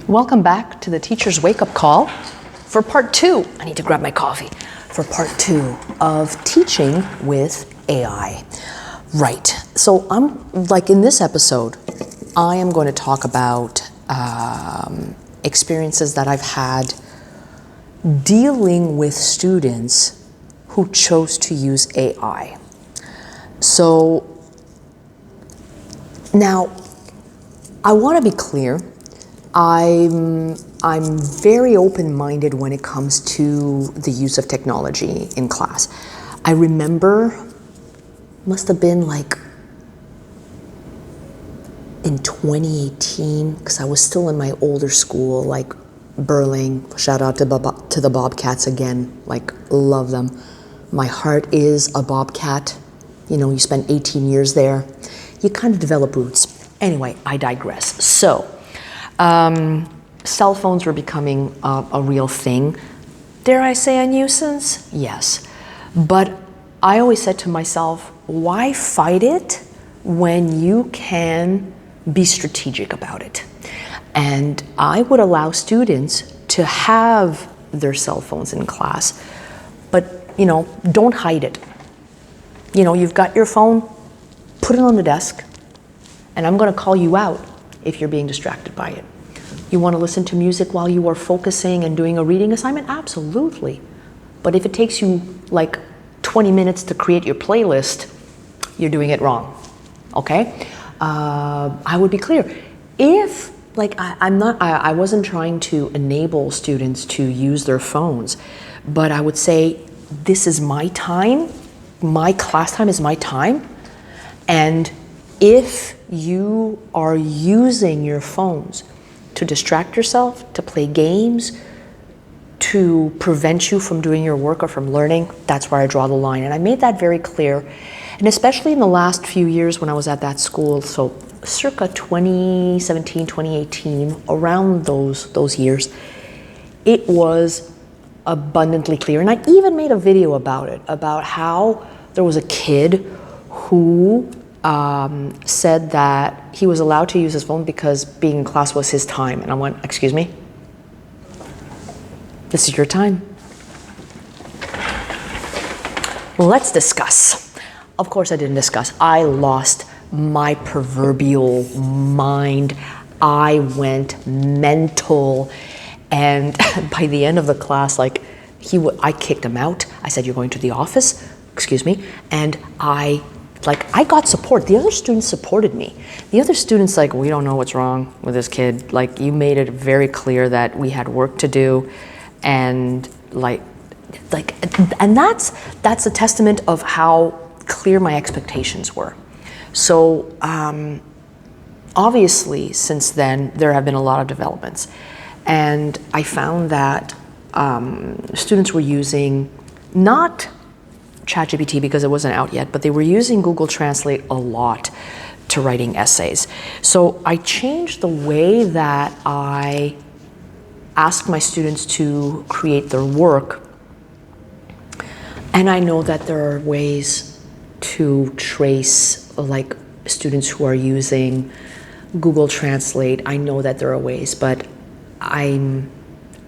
Welcome back to the Teacher's Wake-Up Call for part 2. I need to grab my coffee. For part 2 of teaching with AI. Right, so in this episode, I am going to talk about experiences that I've had dealing with students who chose to use AI. So now, I want to be clear. I'm very open-minded when it comes to the use of technology in class. I remember, must have been like in 2018, because I was still in my older school, like Burling. Shout out to the Bobcats again, like love them. My heart is a Bobcat. You know, you spend 18 years there. You kind of develop roots. Anyway, I digress. So, cell phones were becoming a real thing. Dare I say a nuisance? Yes. But I always said to myself, why fight it when you can be strategic about it? And I would allow students to have their cell phones in class, but, don't hide it. You've got your phone, put it on the desk, and I'm going to call you out if you're being distracted by it. You want to listen to music while you are focusing and doing a reading assignment? Absolutely. But if it takes you like 20 minutes to create your playlist, you're doing it wrong. Okay? I would be clear. If, I wasn't trying to enable students to use their phones, but I would say, this is my time. My class time is my time. And if you are using your phones to distract yourself, to play games, to prevent you from doing your work or from learning, that's where I draw the line. And I made that very clear. And especially in the last few years when I was at that school, so circa 2017, 2018, around those years, it was abundantly clear. And I even made a video about it, about how there was a kid who said that he was allowed to use his phone because being in class was his time. And I went, excuse me? This is your time. Let's discuss. Of course I didn't discuss. I lost my proverbial mind. I went mental. And by the end of the class, I kicked him out. I said, you're going to the office, excuse me. And I got support. The other students supported me. The other students we don't know what's wrong with this kid. You made it very clear that we had work to do, and and that's a testament of how clear my expectations were. So obviously since then there have been a lot of developments, and I found that students were using not ChatGPT because it wasn't out yet, but they were using Google Translate a lot to writing essays. So I changed the way that I ask my students to create their work. And I know that there are ways to trace students who are using Google Translate. I know that there are ways, but I'm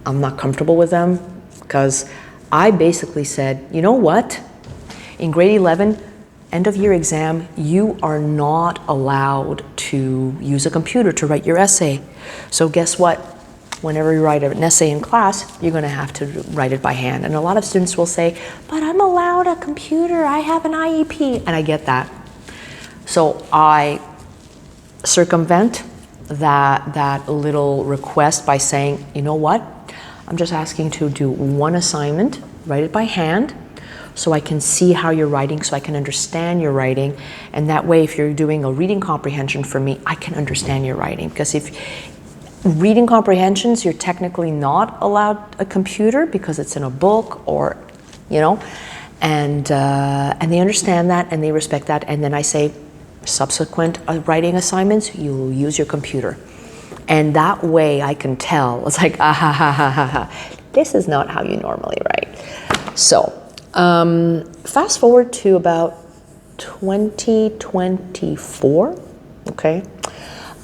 not comfortable with them, because I basically said, you know what? In grade 11, end of year exam, you are not allowed to use a computer to write your essay. So guess what? Whenever you write an essay in class, you're going to have to write it by hand. And a lot of students will say, but I'm allowed a computer, I have an IEP. And I get that. So I circumvent that little request by saying, you know what? I'm just asking to do one assignment, write it by hand, so I can see how you're writing, so I can understand your writing. And that way, if you're doing a reading comprehension for me, I can understand your writing. Because if reading comprehensions, you're technically not allowed a computer because it's in a book, or, and they understand that and they respect that. And then I say, subsequent writing assignments, you'll use your computer. And that way I can tell, it's like, this is not how you normally write. So, fast forward to about 2024, okay?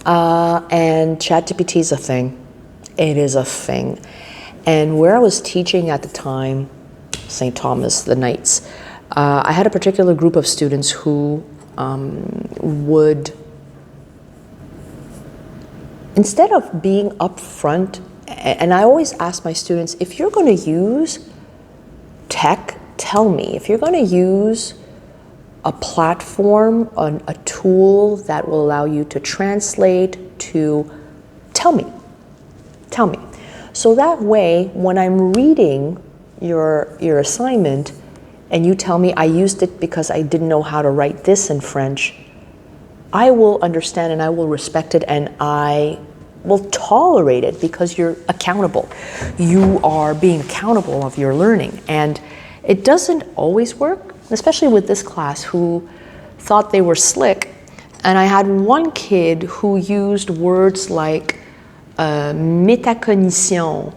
And ChatGPT is a thing. It is a thing. And where I was teaching at the time, St. Thomas, the Knights, I had a particular group of students who would, instead of being upfront, and I always ask my students, if you're going to use tech, tell me. If you're going to use a platform, a tool that will allow you to translate, to tell me. Tell me. So that way, when I'm reading your assignment and you tell me I used it because I didn't know how to write this in French, I will understand and I will respect it and I will tolerate it because you're accountable. You are being accountable of your learning. And it doesn't always work, especially with this class who thought they were slick. And I had one kid who used words like métacognition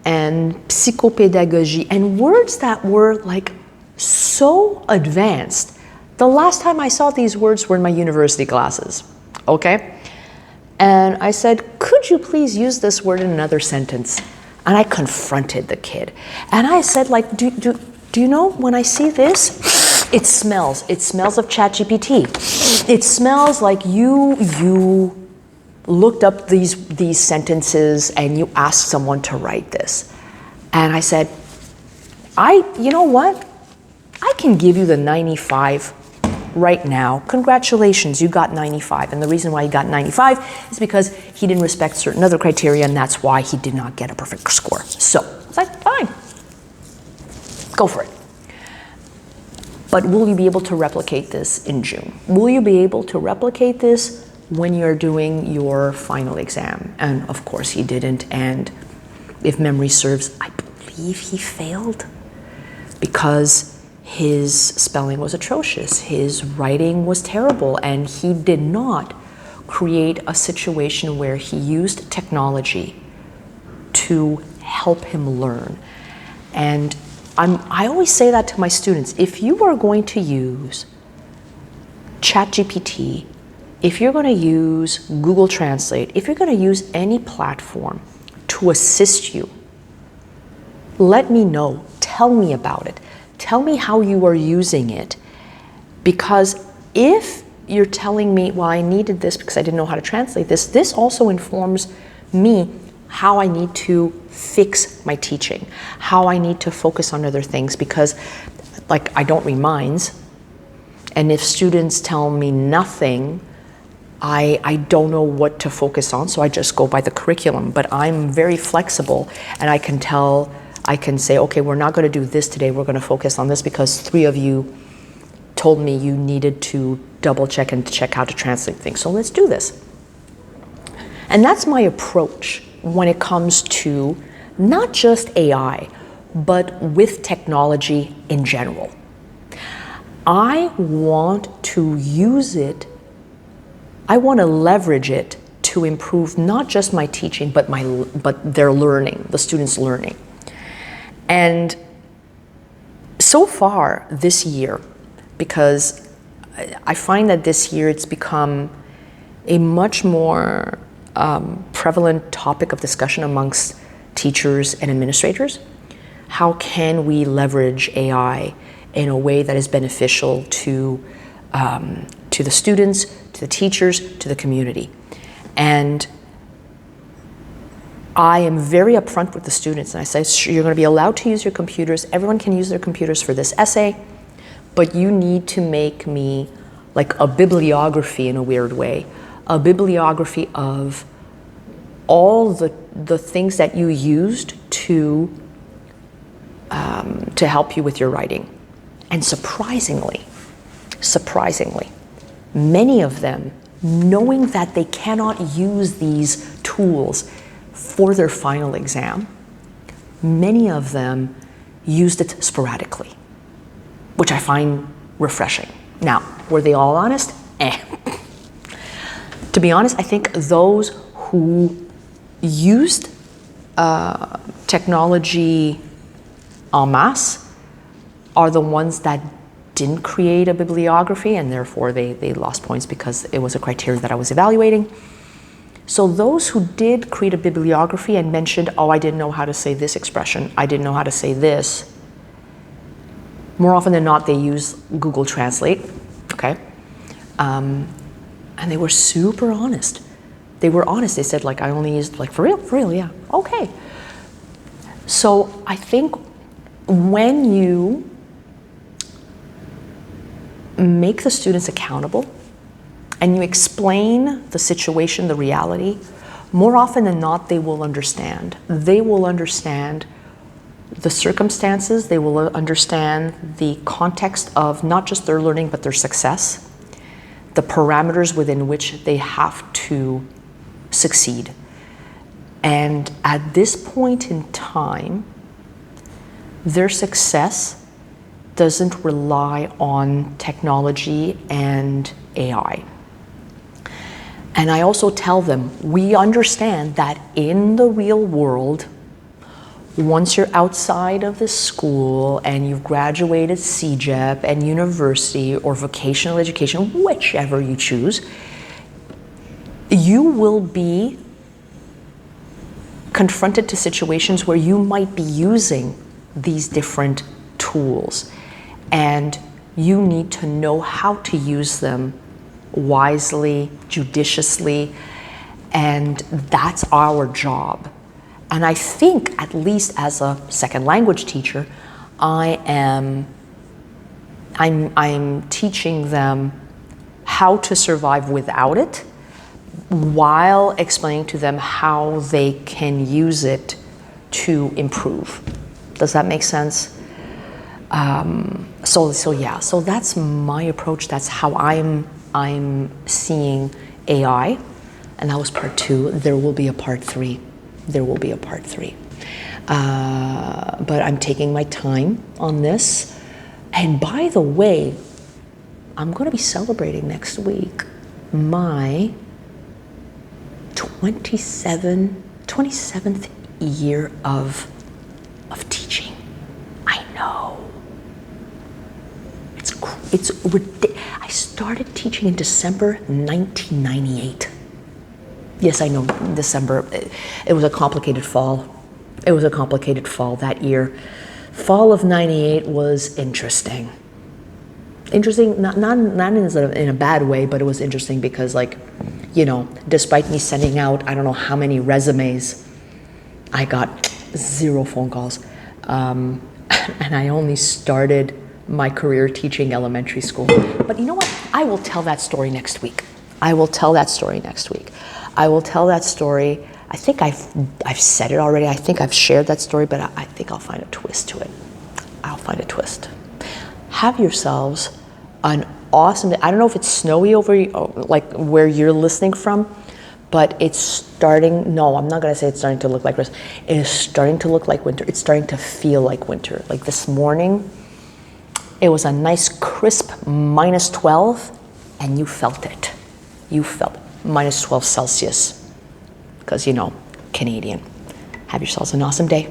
and psychopédagogie, and words that were like so advanced. The last time I saw these words were in my university classes, okay? And I said, could you please use this word in another sentence? And I confronted the kid. And I said, like, do you know when I see this? It smells of ChatGPT. It smells like you looked up these sentences and you asked someone to write this. And I said, you know what? I can give you the 95 right now. Congratulations, you got 95. And the reason why he got 95 is because he didn't respect certain other criteria, and that's why he did not get a perfect score. So it's like, fine, go for it. But will you be able to replicate this in June? Will you be able to replicate this when you're doing your final exam? And of course he didn't, and if memory serves, I believe he failed because his spelling was atrocious, his writing was terrible, and he did not create a situation where he used technology to help him learn. And I always say that to my students, if you are going to use ChatGPT, if you're going to use Google Translate, if you're going to use any platform to assist you, let me know, tell me about it. Tell me how you are using it, because if you're telling me, well, I needed this because I didn't know how to translate this, this also informs me how I need to fix my teaching, how I need to focus on other things, because like I don't read minds, and if students tell me nothing, I don't know what to focus on, so I just go by the curriculum. But I'm very flexible, and I can say, okay, we're not going to do this today, we're going to focus on this because 3 of you told me you needed to double check and check how to translate things, so let's do this. And that's my approach when it comes to not just AI, but with technology in general. I want to use it, I want to leverage it to improve not just my teaching, but their learning, the students' learning. And so far this year, because I find that this year it's become a much more prevalent topic of discussion amongst teachers and administrators. How can we leverage AI in a way that is beneficial to the students, to the teachers, to the community? And I am very upfront with the students, and I say, you're going to be allowed to use your computers. Everyone can use their computers for this essay, but you need to make me like a bibliography in a weird way, a bibliography of all the things that you used to help you with your writing. And surprisingly, many of them, knowing that they cannot use these tools for their final exam, many of them used it sporadically, which I find refreshing. Now, were they all honest? To be honest, I think those who used technology en masse are the ones that didn't create a bibliography, and therefore they lost points because it was a criteria that I was evaluating. So those who did create a bibliography and mentioned, oh, I didn't know how to say this expression, I didn't know how to say this, more often than not, they use Google Translate, okay? And they were super honest. They were honest. They said, like, I only used, like, for real, yeah, okay. So I think when you make the students accountable and you explain the situation, the reality, more often than not, they will understand. They will understand the circumstances, they will understand the context of not just their learning, but their success, the parameters within which they have to succeed. And at this point in time, their success doesn't rely on technology and AI. And I also tell them, we understand that in the real world, once you're outside of the school and you've graduated CEGEP and university or vocational education, whichever you choose, you will be confronted to situations where you might be using these different tools, and you need to know how to use them wisely, judiciously, and that's our job. And I think, at least as a second language teacher, I'm teaching them how to survive without it, while explaining to them how they can use it to improve. Does that make sense? So that's my approach. That's how I'm seeing AI, and that was part 2. There will be a part 3. There will be a part 3. But I'm taking my time on this. And by the way, I'm going to be celebrating next week my 27th year of teaching. I know. I started teaching in December 1998. Yes, I know, December. It was a complicated fall. It was a complicated fall that year. Fall of 98 was interesting. Interesting, not in a bad way, but it was interesting because, like, you know, despite me sending out, I don't know how many resumes, I got 0 phone calls. And I only started my career teaching elementary school. But you know what? I will tell that story next week. I will tell that story. I think I've said it already. I think I've shared that story, but I think I'll find a twist to it. I'll find a twist. Have yourselves an awesome day. I don't know if it's snowy over, like where you're listening from, but it's starting, no, I'm not gonna say it's starting to look like this. It is starting to look like winter. It's starting to feel like winter. Like this morning, it was a nice crisp -12, and you felt it. You felt -12 Celsius, because, you know, Canadian. Have yourselves an awesome day.